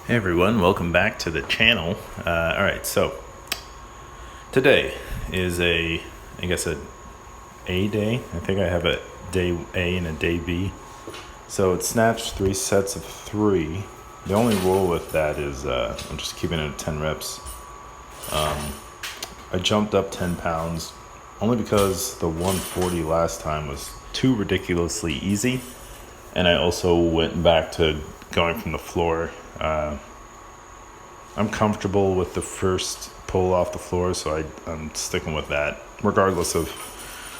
Hey everyone, welcome back to the channel. Alright, so today is I guess a day. I think I have a day A and a day B. So it snaps 3 sets of 3. The only rule with that is I'm just keeping it at 10 reps. I jumped up 10 pounds only because the 140 last time was too ridiculously easy. And I also went back to going from the floor. I'm comfortable with the first pull off the floor, so I'm sticking with that, regardless of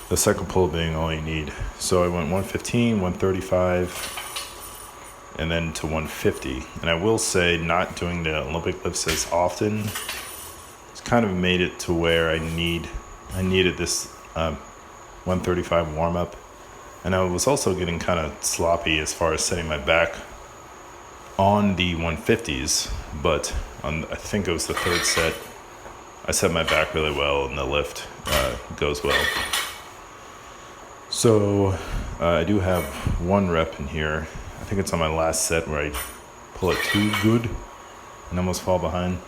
the second pull being all you need. So I went 115, 135, and then to 150. And I will say, not doing the Olympic lifts as often, it's kind of made it to where I needed this 135 warm up. And I was also getting kind of sloppy as far as setting my back on the 150s, but I think it was the third set, I set my back really well and the lift goes well. So I do have 1 rep in here. I think it's on my last set where I pull it too good and almost fall behind.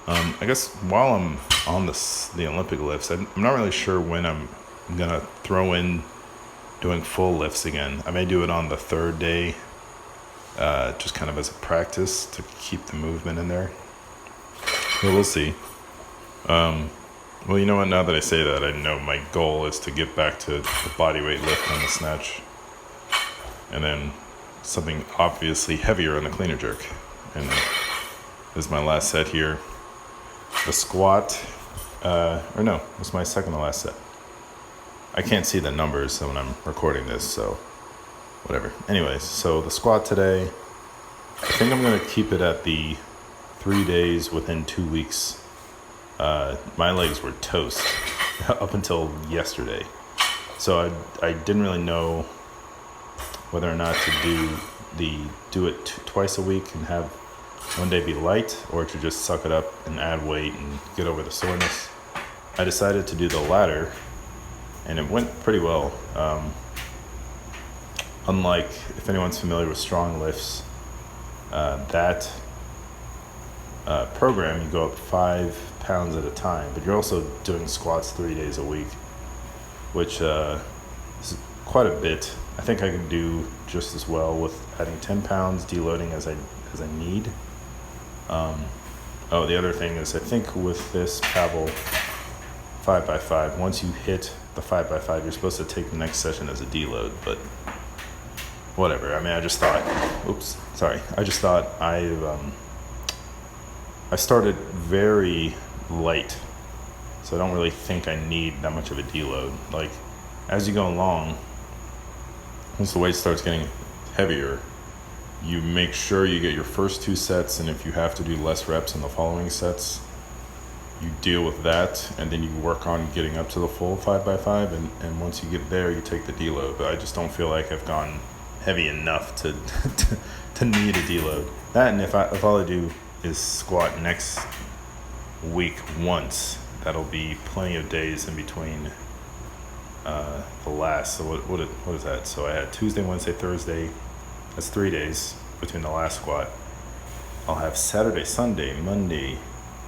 I guess while I'm on the Olympic lifts, I'm not really sure when I'm gonna throw in doing full lifts again. I may do it on the 3rd day, just kind of as a practice to keep the movement in there. Well, we'll see. Well, you know what? Now that I say that, I know my goal is to get back to the body weight lift on the snatch, and then something obviously heavier on the clean and jerk. And this is my last set here. The squat, it's my second to last set. I can't see the numbers when I'm recording this, so whatever. Anyways, so the squat today, I think I'm going to keep it at the 3 days within 2 weeks. My legs were toast up until yesterday. So I didn't really know whether or not to do it twice a week and have one day be light, or to just suck it up and add weight and get over the soreness. I decided to do the latter, and it went pretty well. Unlike, if anyone's familiar with strong lifts, that program, you go up 5 pounds at a time, but you're also doing squats 3 days a week, which is quite a bit. I think I can do just as well with adding 10 pounds, deloading as I need. The other thing is, I think with this Pavel 5x5, once you hit the 5x5, you're supposed to take the next session as a deload, but whatever. I mean, I just thought I started very light, so I don't really think I need that much of a deload. Like, as you go along, once the weight starts getting heavier, you make sure you get your first 2 sets, and if you have to do less reps in the following sets, you deal with that, and then you work on getting up to the full 5x5, and once you get there, you take the deload. But I just don't feel like I've gone heavy enough to need a deload. That, and if all I do is squat next week once, that'll be plenty of days in between the last. So what is that? So I had Tuesday, Wednesday, Thursday. That's 3 days between the last squat. I'll have Saturday, Sunday, Monday,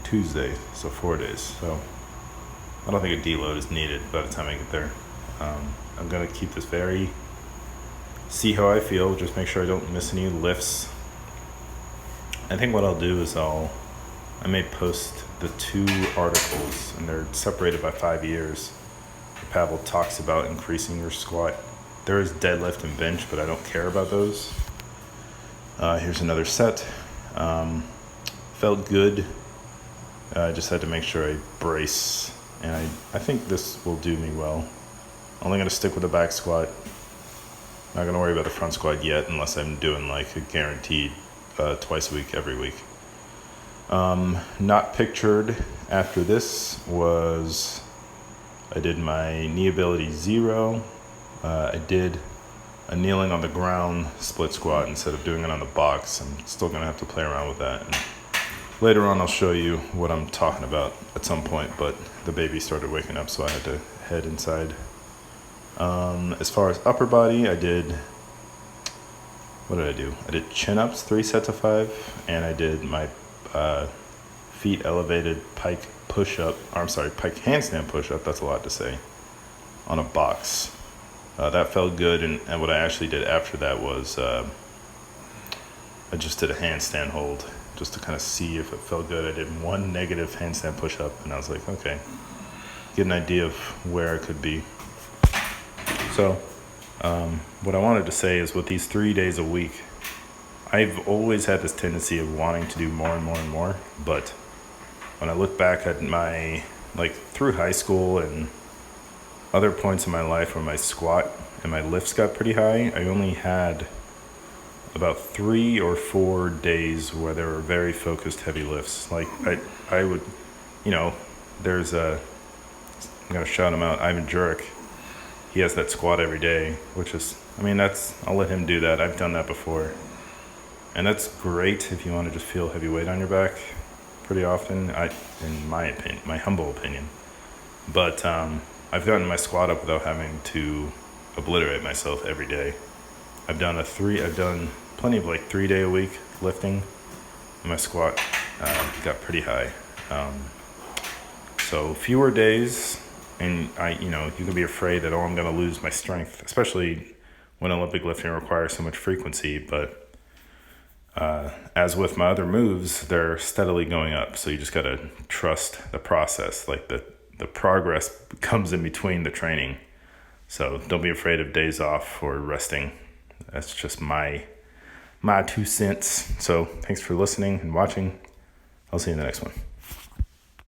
Tuesday, so 4 days. So I don't think a deload is needed by the time I get there. I'm gonna keep this see how I feel, just make sure I don't miss any lifts. I think what I'll do is I may post the 2 articles, and they're separated by 5 years. Pavel talks about increasing your squat. There is deadlift and bench, but I don't care about those. Here's another set. Felt good. I just had to make sure I brace, and I think this will do me well. Only going to stick with the back squat. Not going to worry about the front squat yet, unless I'm doing like a guaranteed twice a week, every week. Not pictured after this was I did my knee ability 0. I did a kneeling on the ground split squat instead of doing it on the box. I'm still going to have to play around with that. And later on, I'll show you what I'm talking about at some point, but the baby started waking up, so I had to head inside. As far as upper body, I did what did I do? I did chin-ups, 3 sets of 5, and I did my feet elevated pike push-up, pike handstand push-up, that's a lot to say, on a box. That felt good, and what I actually did after that was I just did a handstand hold just to kind of see if it felt good. I did 1 negative handstand push-up, and I was like, okay, get an idea of where I could be. So what I wanted to say is with these 3 days a week, I've always had this tendency of wanting to do more and more and more, but when I look back at my, through high school and other points in my life where my squat and my lifts got pretty high, I only had about 3 or 4 days where there were very focused heavy lifts. Like I would, there's I'm gonna shout him out, Ivan Djuric. He has that squat every day, which is, I'll let him do that. I've done that before. And that's great if you want to just feel heavy weight on your back pretty often, in my opinion, my humble opinion. But I've gotten my squat up without having to obliterate myself every day. I've done plenty of 3-day a week lifting, and my squat got pretty high. So fewer days, and you can be afraid that, I'm going to lose my strength, especially when Olympic lifting requires so much frequency. But as with my other moves, they're steadily going up. So you just got to trust the process. The progress comes in between the training. So don't be afraid of days off or resting. That's just my 2 cents. So thanks for listening and watching. I'll see you in the next one.